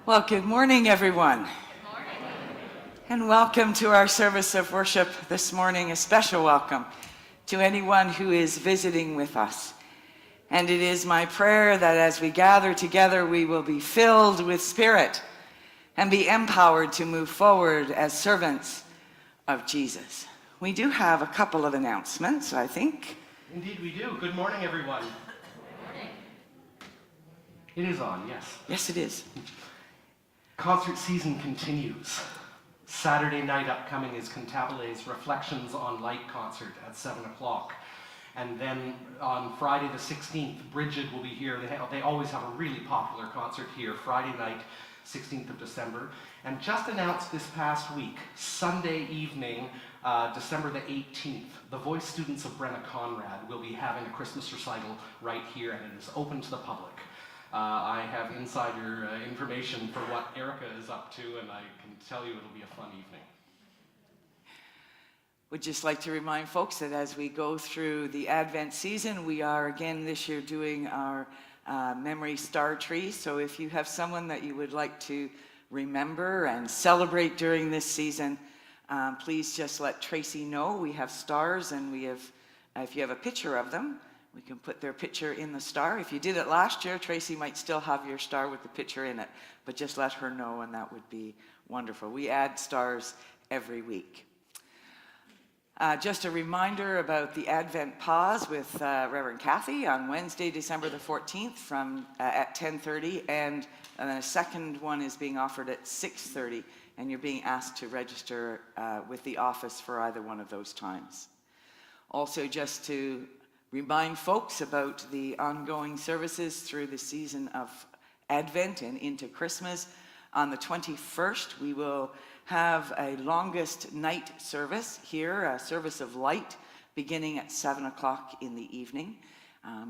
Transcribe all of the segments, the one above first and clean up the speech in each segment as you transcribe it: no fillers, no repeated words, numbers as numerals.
Well, good morning, everyone. Good morning. And welcome to our service of worship this morning. A special welcome to anyone who is visiting with us. And it is my prayer that as we gather together, we will be filled with Spirit and be empowered to move forward as servants of Jesus. We do have a couple of announcements, I think. Indeed we do. Good morning, everyone. Good morning. It is on, yes. Yes, it is. Concert season continues. Saturday night upcoming is Cantabile's Reflections on Light concert at 7 o'clock. And then on Friday the 16th, Bridget will be here. They always have a really popular concert here, Friday night, 16th of December. And just announced this past week, Sunday evening, December the 18th, the voice students of Brenna Conrad will be having a Christmas recital right here, and it is open to the public. I have insider information for what Erica is up to, and I can tell you it'll be a fun evening. Would just like to remind folks that as we go through the Advent season, we are again this year doing our Memory Star Tree. So if you have someone that you would like to remember and celebrate during this season, please just let Tracy know. We have stars, and we have, if you have a picture of them, we can put their picture in the star. If you did it last year, Tracy might still have your star with the picture in it, but just let her know, and that would be wonderful. We add stars every week. Just a reminder about the Advent Pause with Reverend Kathy on Wednesday, December the 14th at 10:30, and a second one is being offered at 6:30, and you're being asked to register with the office for either one of those times. Also, just to remind folks about the ongoing services through the season of Advent and into Christmas. On the 21st, we will have a longest night service here, a service of light, beginning at 7 o'clock in the evening.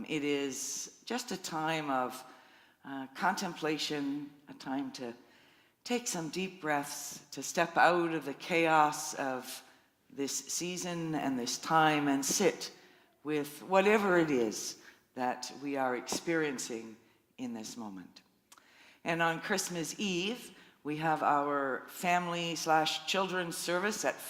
It is just a time of contemplation, a time to take some deep breaths, to step out of the chaos of this season and this time and sit with whatever it is that we are experiencing in this moment. And on Christmas Eve, we have our family/children's service at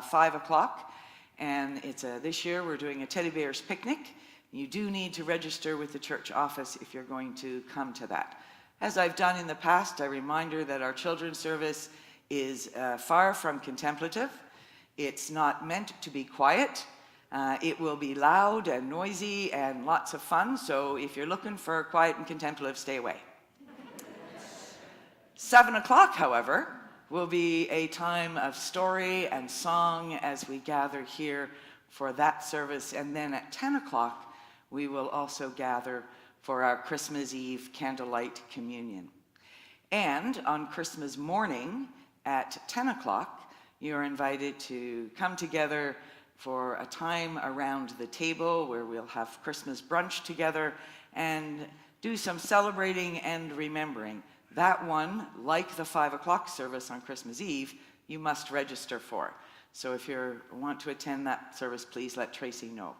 5 o'clock. And this year we're doing a teddy bears picnic. You do need to register with the church office if you're going to come to that. As I've done in the past, a reminder that our children's service is far from contemplative. It's not meant to be quiet. It will be loud and noisy and lots of fun, so if you're looking for quiet and contemplative, stay away. 7 o'clock, however, will be a time of story and song as we gather here for that service, and then at 10 o'clock, we will also gather for our Christmas Eve candlelight communion. And on Christmas morning at 10 o'clock, you're invited to come together for a time around the table where we'll have Christmas brunch together and do some celebrating and remembering. That one, like the 5 o'clock service on Christmas Eve, you must register for. So if you want to attend that service, please let Tracy know.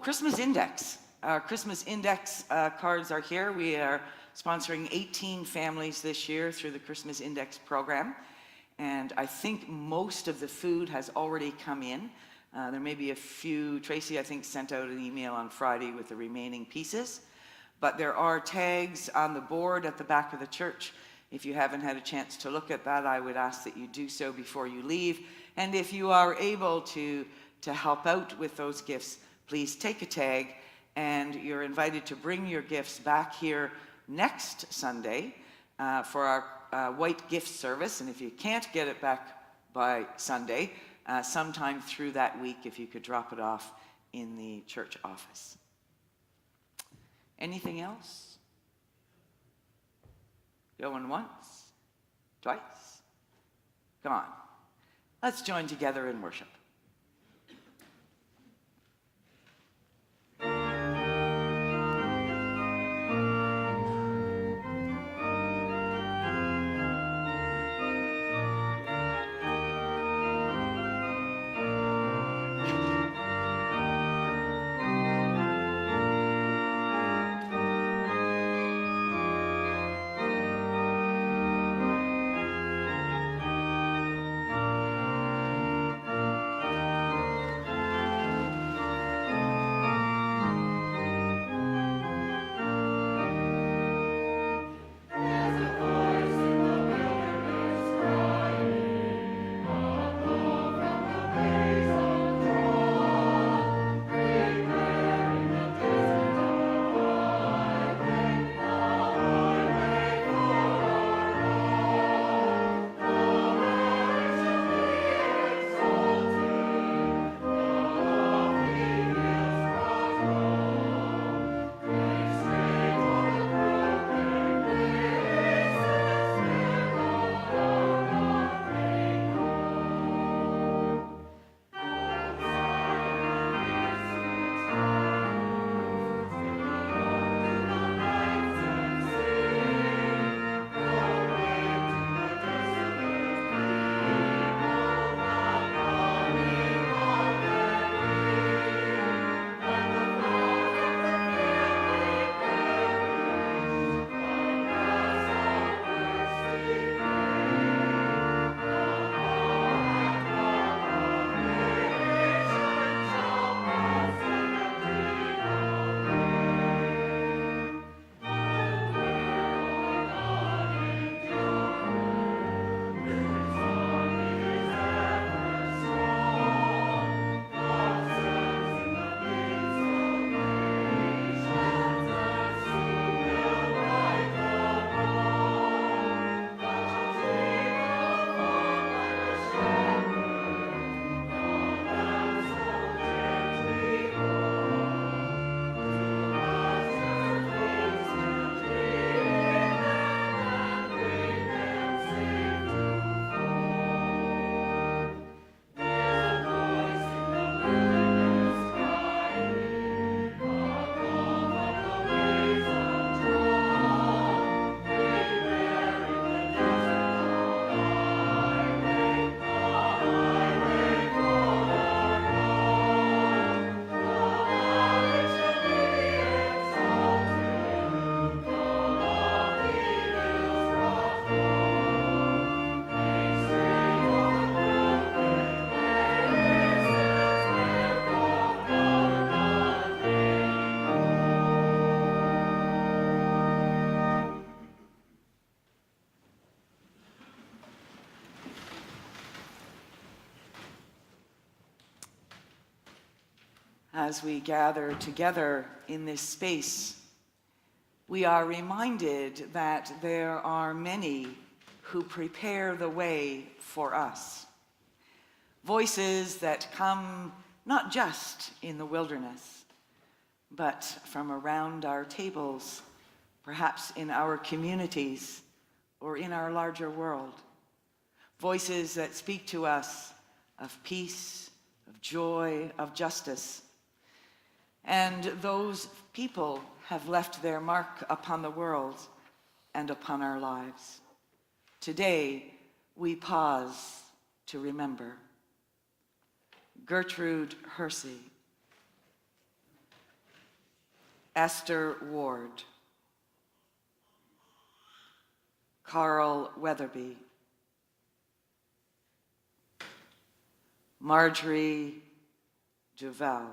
Christmas Index. Our Christmas Index cards are here. We are sponsoring 18 families this year through the Christmas Index program. And I think most of the food has already come in. There may be a few. Tracy, I think, sent out an email on Friday with the remaining pieces. But there are tags on the board at the back of the church. If you haven't had a chance to look at that, I would ask that you do so before you leave. And if you are able to help out with those gifts, please take a tag, and you're invited to bring your gifts back here next Sunday for our white gift service. And if you can't get it back by Sunday, sometime through that week, if you could drop it off in the church office. Anything else? Going once? Twice? Come on. Let's join together in worship. as we gather together in this space, we are reminded that there are many who prepare the way for us. Voices that come not just in the wilderness, but from around our tables, perhaps in our communities or in our larger world. Voices that speak to us of peace, of joy, of justice. And those people have left their mark upon the world and upon our lives. Today, we pause to remember. Gertrude Hersey, Esther Ward, Carl Weatherby, Marjorie Duval,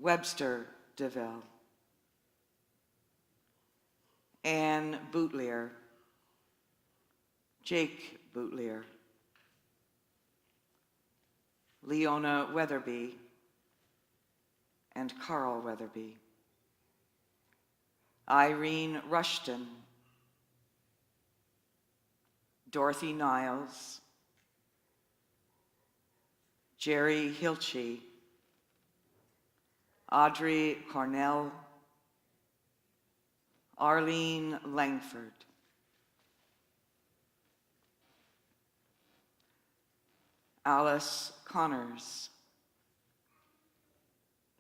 Webster DeVille, Anne Boutlier, Jake Boutlier, Leona Weatherby, and Carl Weatherby, Irene Rushton, Dorothy Niles, Jerry Hilchey, Audrey Cornell, Arlene Langford, Alice Connors,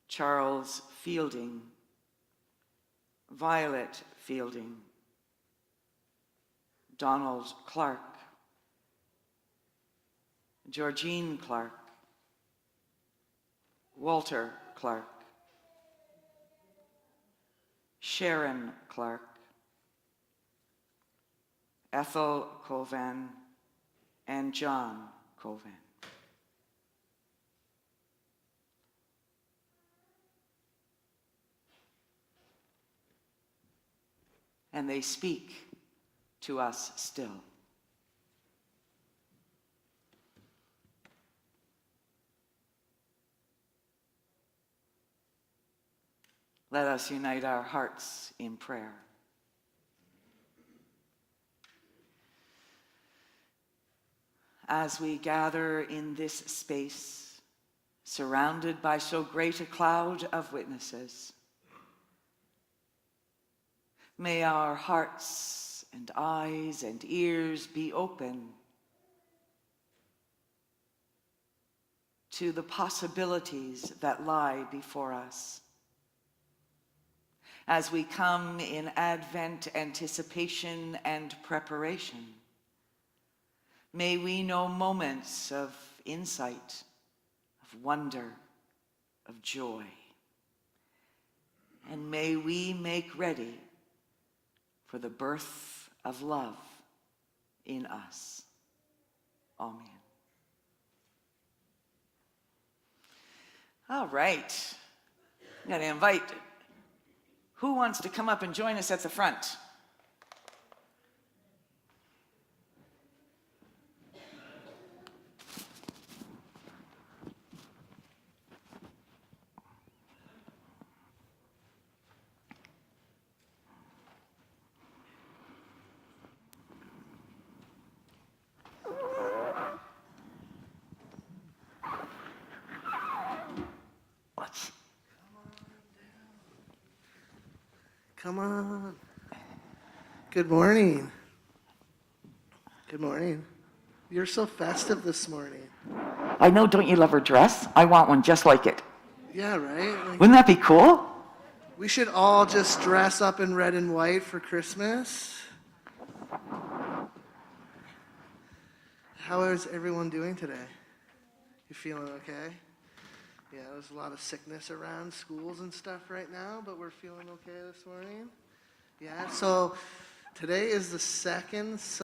Charles Fielding, Violet Fielding, Donald Clark, Georgine Clark, Walter Clark, Sharon Clark, Ethel Colvan, and John Colvan. And they speak to us still. Let us unite our hearts in prayer. As we gather in this space, surrounded by so great a cloud of witnesses, may our hearts and eyes and ears be open to the possibilities that lie before us. As we come in Advent anticipation and preparation, may we know moments of insight, of wonder, of joy. And may we make ready for the birth of love in us. Amen. All right. I'm going to invite who wants to come up and join us at the front? Come on. Good morning. Good morning. You're so festive this morning. I know, don't you love her dress? I want one just like it. Yeah, right? Like, Wouldn't that be cool? we should all just dress up in red and white for Christmas. How is everyone doing today? You feeling okay? Yeah, there's a lot of sickness around schools and stuff right now, but we're feeling okay this morning. Yeah, so today is the second